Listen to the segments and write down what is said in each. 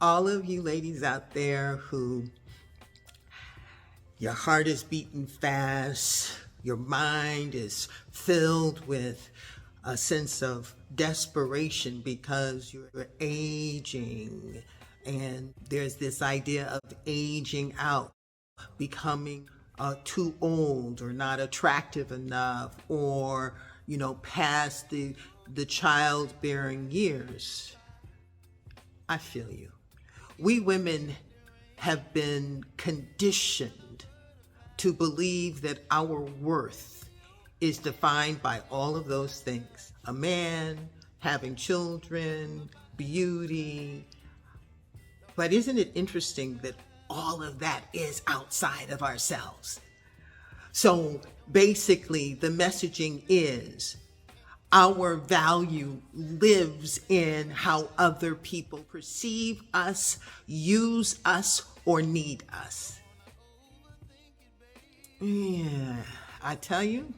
all of you ladies out there who your heart is beating fast, your mind is filled with a sense of desperation because you're aging, and there's this idea of aging out, becoming too old or not attractive enough, or past the childbearing years. I feel you. We women have been conditioned to believe that our worth is defined by all of those things: a man, having children, beauty. But isn't it interesting that all of that is outside of ourselves? So basically, the messaging is our value lives in how other people perceive us, use us, or need us. Yeah, I tell you,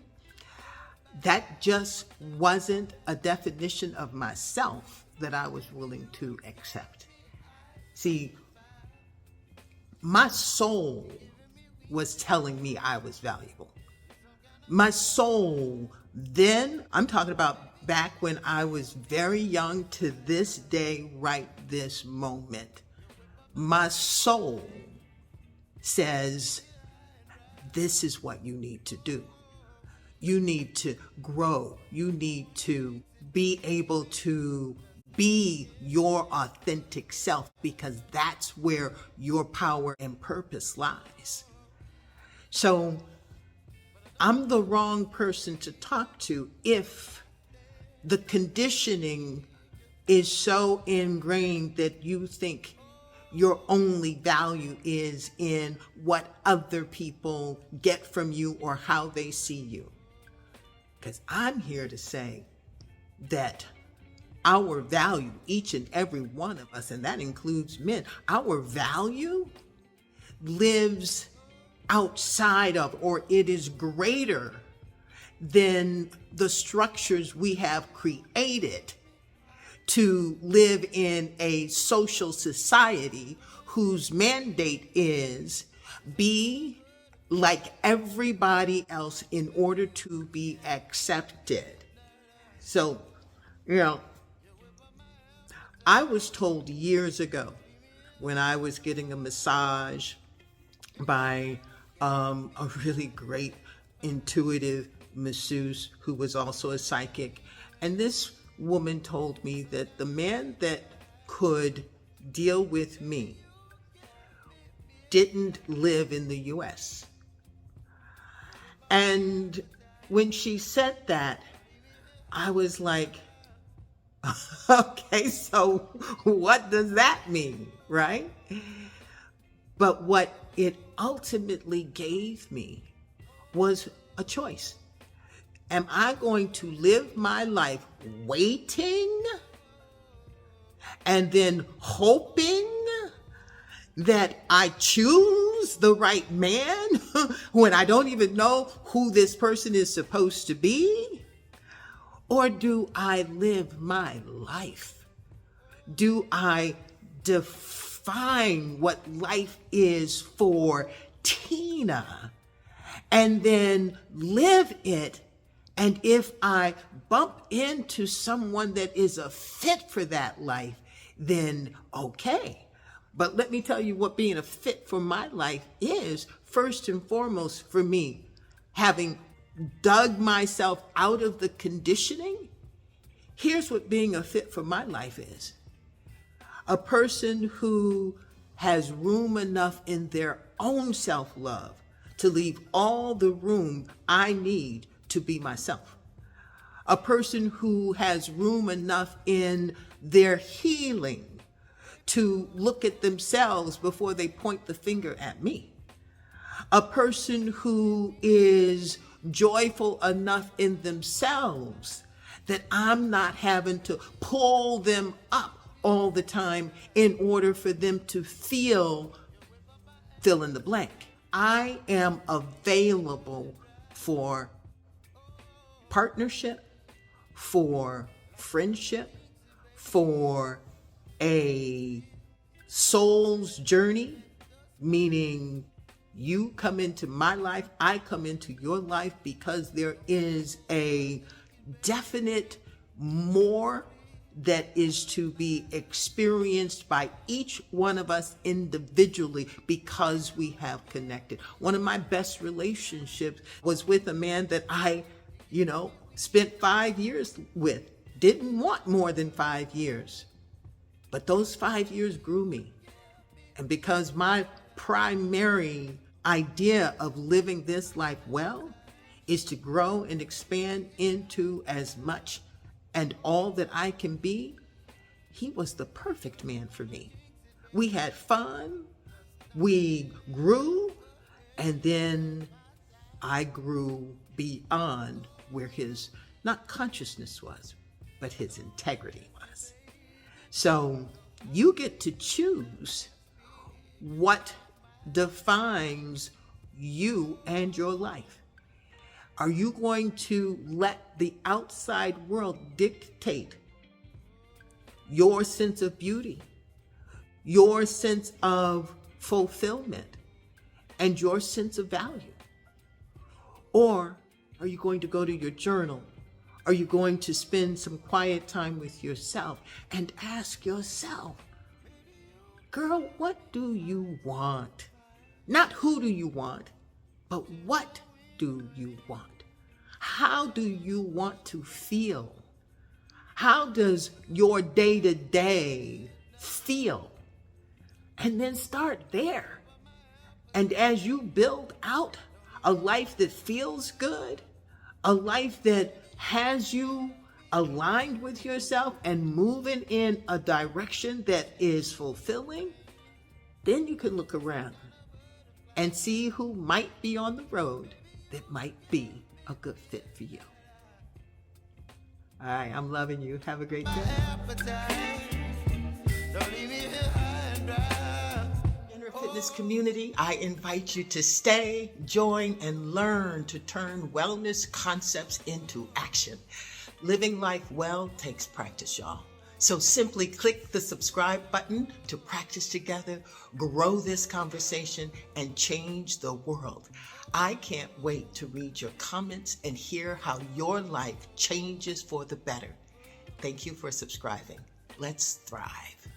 that just wasn't a definition of myself that I was willing to accept. See, my soul was telling me I was valuable. My soul then, I'm talking about back when I was very young to this day, right this moment, my soul says, this is what you need to do. You need to grow. You need to be able to be your authentic self, because that's where your power and purpose lies. So I'm the wrong person to talk to if the conditioning is so ingrained that you think your only value is in what other people get from you or how they see you. Because I'm here to say that our value, each and every one of us, and that includes men, our value lives outside of, or it is greater than the structures we have created to live in a social society whose mandate is be like everybody else in order to be accepted. So, I was told years ago when I was getting a massage by a really great intuitive masseuse who was also a psychic. And this woman told me that the man that could deal with me didn't live in the US. And when she said that, I was like, okay, so what does that mean, right? But what it ultimately gave me was a choice. Am I going to live my life waiting and then hoping that I choose the right man when I don't even know who this person is supposed to be? Or do I live my life? Do I define what life is for Tina and then live it? And if I bump into someone that is a fit for that life, then okay. But let me tell you what being a fit for my life is, first and foremost for me, having dug myself out of the conditioning. Here's what being a fit for my life is. A person who has room enough in their own self-love to leave all the room I need to be myself. A person who has room enough in their healing to look at themselves before they point the finger at me. A person who is joyful enough in themselves that I'm not having to pull them up all the time in order for them to fill in the blank. I am available for partnership, for friendship, for a soul's journey, meaning you come into my life, I come into your life, because there is a definite more that is to be experienced by each one of us individually because we have connected. One of my best relationships was with a man that I, spent 5 years with. Didn't want more than 5 years. But those 5 years grew me. And because my primary idea of living this life well is to grow and expand into as much and all that I can be, he was the perfect man for me. We had fun, we grew, and then I grew beyond where his, not consciousness was, but his integrity was. So you get to choose what defines you and your life. Are you going to let the outside world dictate your sense of beauty, your sense of fulfillment, and your sense of value? Or are you going to go to your journal? Are you going to spend some quiet time with yourself and ask yourself, girl, what do you want? Not who do you want, but what do you want? How do you want to feel? How does your day-to-day feel? And then start there. And as you build out a life that feels good, a life that has you aligned with yourself and moving in a direction that is fulfilling, then you can look around and see who might be on the road that might be a good fit for you. All right, I'm loving you. Have a great day. Fitness community, I invite you to stay, join, and learn to turn wellness concepts into action. Living life well takes practice, y'all. So simply click the subscribe button to practice together, grow this conversation, and change the world. I can't wait to read your comments and hear how your life changes for the better. Thank you for subscribing. Let's thrive.